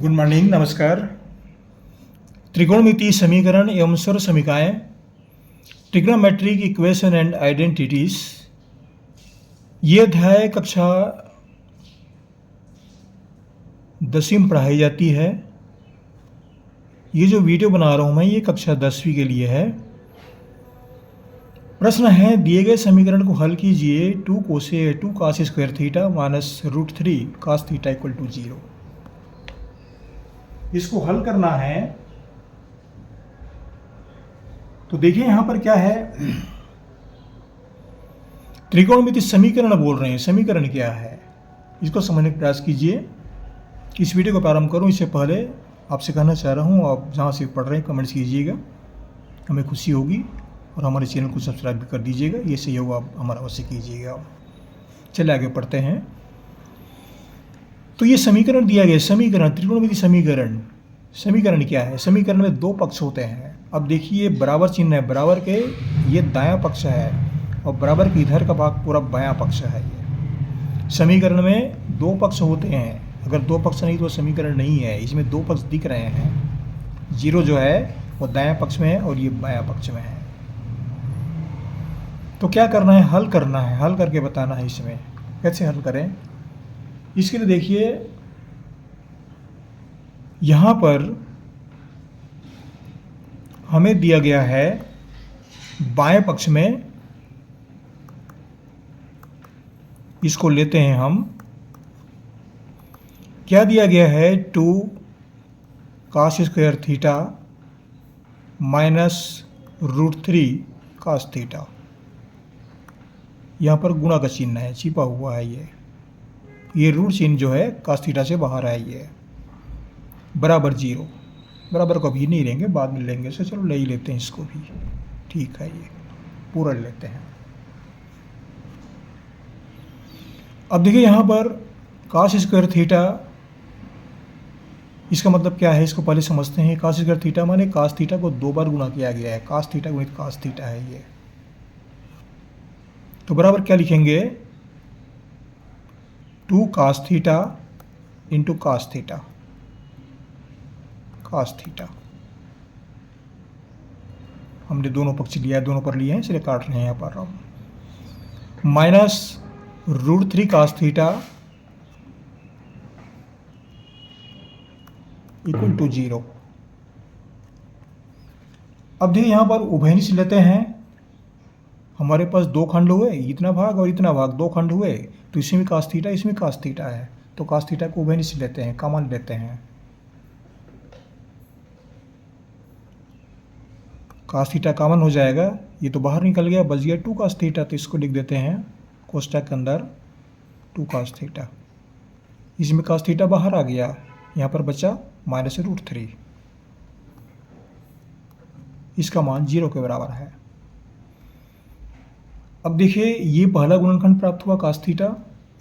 Good morning, नमस्कार। त्रिकोणमितीय समीकरण एवं सर्व समीकरण, ट्रिग्नोमेट्रिक इक्वेशन एंड आइडेंटिटीज, ये अध्याय कक्षा 10वीं में पढ़ाई जाती है। ये जो वीडियो बना रहा हूँ मैं, ये कक्षा 10वीं के लिए है। प्रश्न है, दिए गए समीकरण को हल कीजिए। 2 cos square theta minus √3 cos theta equal to 0। इसको हल करना है तो देखिए यहां पर क्या है, त्रिकोणमितीय समीकरण बोल रहे हैं। समीकरण क्या है, इसको समझने का प्रयास कीजिए। इस वीडियो को प्रारंभ करूं इससे पहले आपसे कहना चाह रहा हूं, आप जहां से पढ़ रहे हैं कमेंट्स कीजिएगा, हमें खुशी होगी। और हमारे चैनल को सब्सक्राइब भी कर दीजिएगा, ये सहयोग आप हमारा अवश्य कीजिएगा। चलिए आगे पढ़ते हैं। तो ये समीकरण दिया गया, समीकरण त्रिकोणमितीय समीकरण क्या है? समीकरण में दो पक्ष होते हैं। अब देखिए बराबर चिन्ह है, बराबर के ये दायां पक्ष है और बराबर के इधर का भाग पूरा बायां पक्ष है। ये समीकरण में दो पक्ष होते हैं। अगर दो पक्ष नहीं तो समीकरण नहीं है। इसमें दो पक्ष दिख रहे हैं। 0 जो है वो दायां पक्ष में है और ये बायां पक्ष में है। तो क्या करना है? हल करना है, हल करके बताना है। इसमें कैसे हल करें, इसके लिए देखिए यहां पर हमें दिया गया है बाएं पक्ष में, इसको लेते हैं हम। क्या दिया गया है? 2 cos square theta minus √3 cos theta. यहां पर गुणा का चिन्ह है, छिपा हुआ है। ये रूट चिन्ह जो है cos थीटा से बाहर है। ये बराबर 0। बराबर को अभी नहीं लेंगे, बाद में लेंगे। सो चलो ले ही लेते हैं इसको भी, ठीक है। ये पूरा लेते हैं। अब देखिए यहाँ पर cos स्क्वायर थीटा, इसका मतलब क्या है इसको पहले समझते हैं। cos स्क्वायर थीटा माने cos थीटा को 2 बार गुणा किया गया है। cos थीटा गुणित cos थीटा है ये। तो बराबर क्या लिखेंगे? 2 cos theta into cos theta, cos theta. हमने दोनों पक्ष लिया है, दोनों पर लिए हैं, इसलिए काट रहे हैं यहाँ पर हम। Minus √3 cos theta equal to 0। अब देखिए यहाँ पर उभयनिष्ठ लेते हैं। हमारे पास दो खंड हुए, इतना भाग और इतना भाग, दो खंड हुए। तो इसमें cos थीटा, इसमें cos थीटा है। तो cos थीटा को उभयनिष्ठ लेते हैं, कॉमन लेते हैं। cos थीटा कॉमन हो जाएगा, ये तो बाहर निकल गया, बच गया 2 cos थीटा। तो इसको लिख देते हैं कोष्ठक के अंदर 2 cos थीटा। इसमें cos थीटा बाहर आ गया, यहाँ पर बचा माइनस √3। इसका मान 0 के बराबर है। अब देखिए ये पहला गुणनखंड प्राप्त हुआ cos थीटा,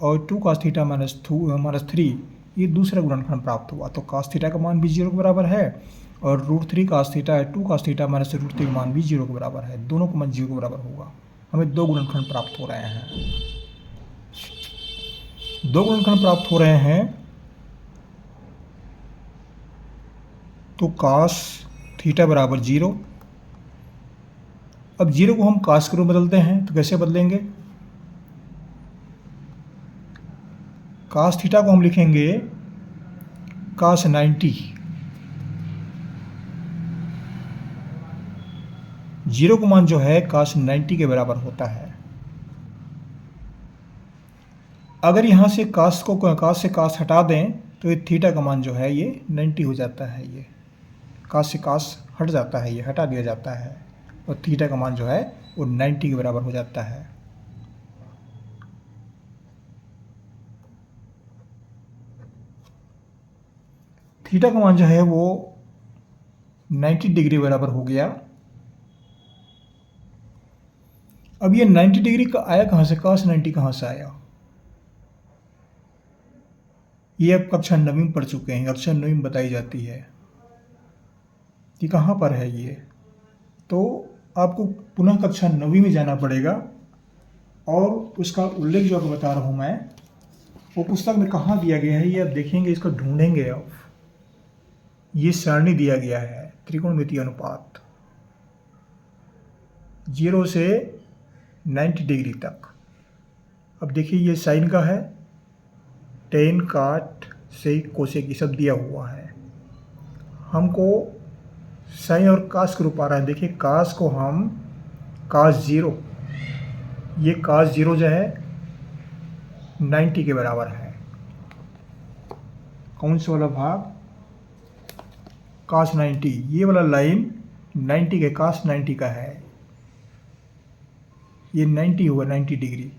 और 2 cos थीटा माइनस 3 ये दूसरा गुणनखंड प्राप्त हुआ। तो cos थीटा का मान भी 0 के बराबर है और √3 cos थीटा है, 2 cos थीटा माइनस √3 का मान भी 0 के बराबर है। दोनों का मान 0 के बराबर होगा। हमें दो गुणनखंड प्राप्त हो रहे हैं, दो गुणनखंड प्राप्त हो रहे हैं। तो cos थीटा बराबर 0। अब 0 को हम cos के रूप में बदलते हैं, तो कैसे बदलेंगे? cos थीटा को हम लिखेंगे cos 90। 0 का मान जो है cos 90 के बराबर होता है। अगर यहाँ से cos से cos हटा दें तो ये थीटा का मान जो है ये 90 हो जाता है। ये cos से cos हट जाता है, ये हटा दिया जाता है और थीटा का मान जो है वो 90 के बराबर हो जाता है। थीटा का मान जो है वो 90 डिग्री बराबर हो गया। अब ये 90 डिग्री का आया कहाँ से? cos 90 कहाँ से आया? ये अब कक्षा 9वीं में पढ़ चुके हैं, कक्षा 9वीं में बताई जाती है कि कहाँ पर है ये। तो आपको पुनः कक्षा 9वीं में जाना पड़ेगा और उसका उल्लेख जो बता रहा हूँ मैं, वो पुस्तक में कहाँ दिया गया है ये आप देखेंगे, इसको ढूंढेंगे आप। ये सारणी दिया गया है, त्रिकोणमितीय अनुपात 0 से 90 डिग्री तक। अब देखिए ये साइन का है, टेन, काट, सेक, कोसेक ये सब दिया हुआ है। हमको साइन और कास के रूप आ रहा है। देखिए कास को हम कास 0, ये कास 0 जो है 90 के बराबर है। कौन सा वाला भाग? कास 90। ये वाला लाइन 90 के कास 90 का है, ये 90 हुआ, 90 डिग्री।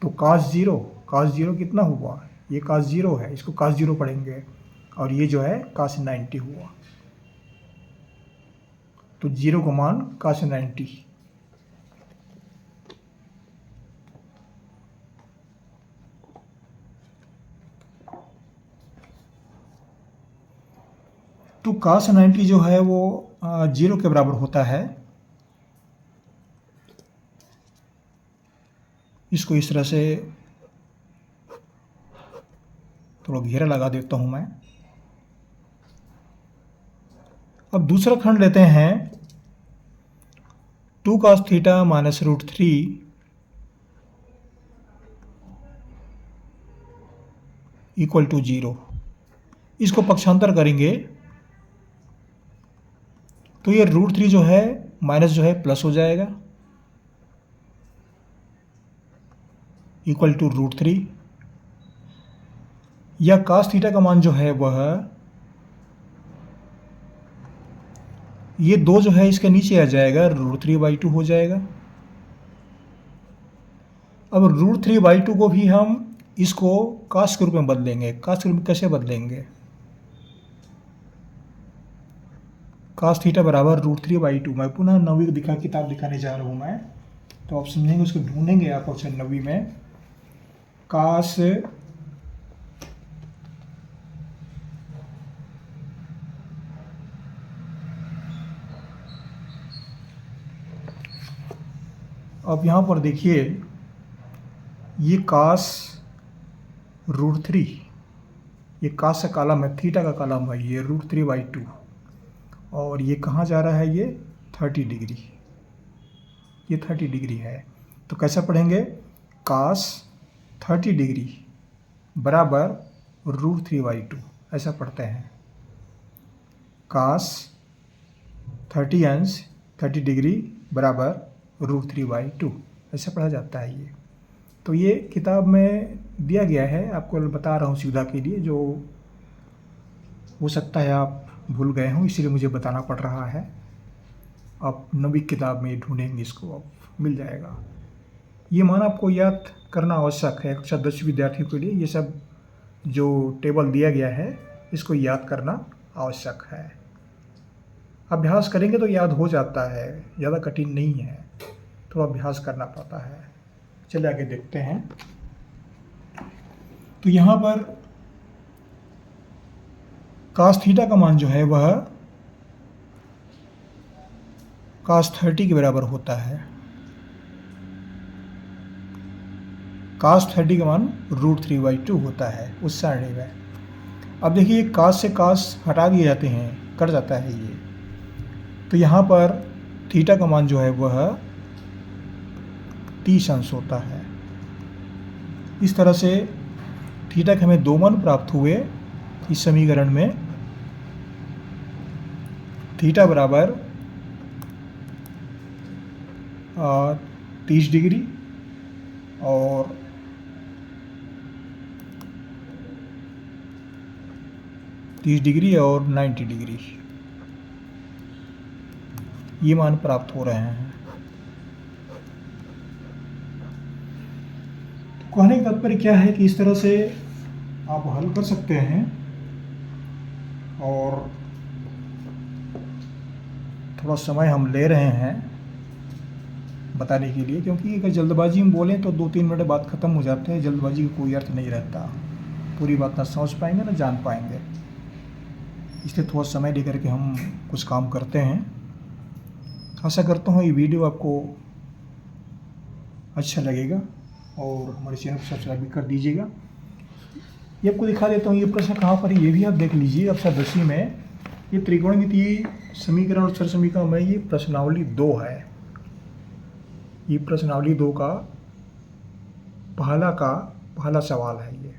तो कास 0 कितना हुआ? ये कास 0 है, इसको कास 0 पढ़ेंगे, और ये जो है कास 90 हुआ। तो 0 का मान कास 90। तो कास 90 जो है वो 0 के बराबर होता है। इसको इस तरह से थोड़ा घेरा लगा देता हूं मैं। अब दूसरा खंड लेते हैं, 2 cos theta minus √3 equal to 0। इसको पक्षांतर करेंगे तो ये √3 जो है माइनस जो है प्लस हो जाएगा, इक्वल टू √3। या cos थीटा का मान जो है वह ये 2 जो है इसके नीचे आ जाएगा, √3/2 हो जाएगा। अब √3/2 को भी हम इसको cos के रूप में बदलेंगे। cos के रूप में कैसे बदलेंगे? cos थीटा बराबर √3/2। मैं पुनः 9वीं की किताब दिखाने जा रहा हूँ मैं, तो आप समझेंगे, उसको ढूंढेंगे आप ऑप्शन 9वीं में। cos अब यहाँ पर देखिए, ये cos √3, ये cos का कॉलम है, थीटा का कॉलम है, ये √3/2, और ये कहाँ जा रहा है? ये 30 डिग्री, ये 30 डिग्री है। तो कैसे पढ़ेंगे? cos 30 डिग्री बराबर √3/2, ऐसा पढ़ते हैं। cos 30 डिग्री बराबर √3/2, ऐसा पढ़ा जाता है ये। तो ये किताब में दिया गया है, आपको बता रहा हूँ सुविधा के लिए। जो हो सकता है आप भूल गए हों, इसलिए मुझे बताना पड़ रहा है। आप 9वीं किताब में ढूंढेंगे, इसको आप मिल जाएगा। ये मान आपको याद करना आवश्यक है, कक्षा 10 विद्यार्थियों के लिए। ये सब जो टेबल दिया गया है इसको याद करना आवश्यक है। अभ्यास करेंगे तो याद हो जाता है, ज़्यादा कठिन नहीं है, थोड़ा अभ्यास करना पड़ता है। चलिए आगे देखते हैं। तो यहाँ पर cos थीटा का मान जो है वह cos 30 के बराबर होता है। cos 30 का मान √3/2 होता है उस सारणी में। अब देखिए cos से cos हटा दिए जाते हैं, कट जाता है ये। तो यहाँ पर थीटा का मान जो है वह 30 अंश होता है। इस तरह से थीटा के हमें 2 मान प्राप्त हुए इस समीकरण में। थीटा बराबर 30 डिग्री और 90 डिग्री, ये मान प्राप्त हो रहे हैं। कहने का तात्पर्य क्या है कि इस तरह से आप हल कर सकते हैं, और थोड़ा समय हम ले रहे हैं बताने के लिए, क्योंकि अगर जल्दबाजी में बोलें तो 2-3 मिनट बाद ख़त्म हो जाते हैं। जल्दबाजी का कोई अर्थ नहीं रहता, पूरी बात ना समझ पाएंगे ना जान पाएंगे। इसलिए थोड़ा समय लेकर के हम कुछ काम करते हैं। आशा करता हूँ ये वीडियो आपको अच्छा लगेगा, और हमारे चैनल को सब्सक्राइब भी कर दीजिएगा। ये आपको दिखा देता हूँ, ये प्रश्न कहाँ पर है ये भी आप देख लीजिए। अवसर 10वीं में ये त्रिकोणमितीय समीकरण और सरल समीकरण में ये प्रश्नावली 2 है। ये प्रश्नावली 2 का पहला सवाल है। ये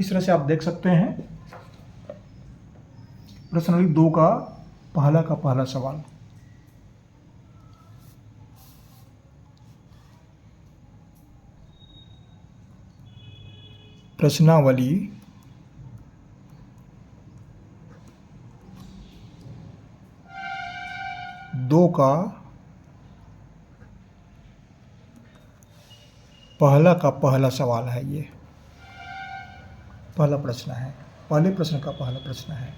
इस तरह से आप देख सकते हैं, प्रश्नावली 2 का पहला सवाल। प्रश्नावली 2 का पहला सवाल है। ये पहला प्रश्न है, पहले प्रश्न का पहला प्रश्न है।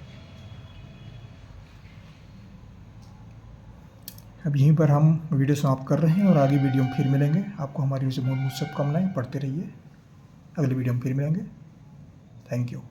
अब यहीं पर हम वीडियो समाप्त कर रहे हैं और आगे वीडियो में फिर मिलेंगे। आपको हमारी ओर से बहुत बहुत शुभकामनाएं, पढ़ते रहिए। अगले वीडियो में फिर मिलेंगे। Thank you.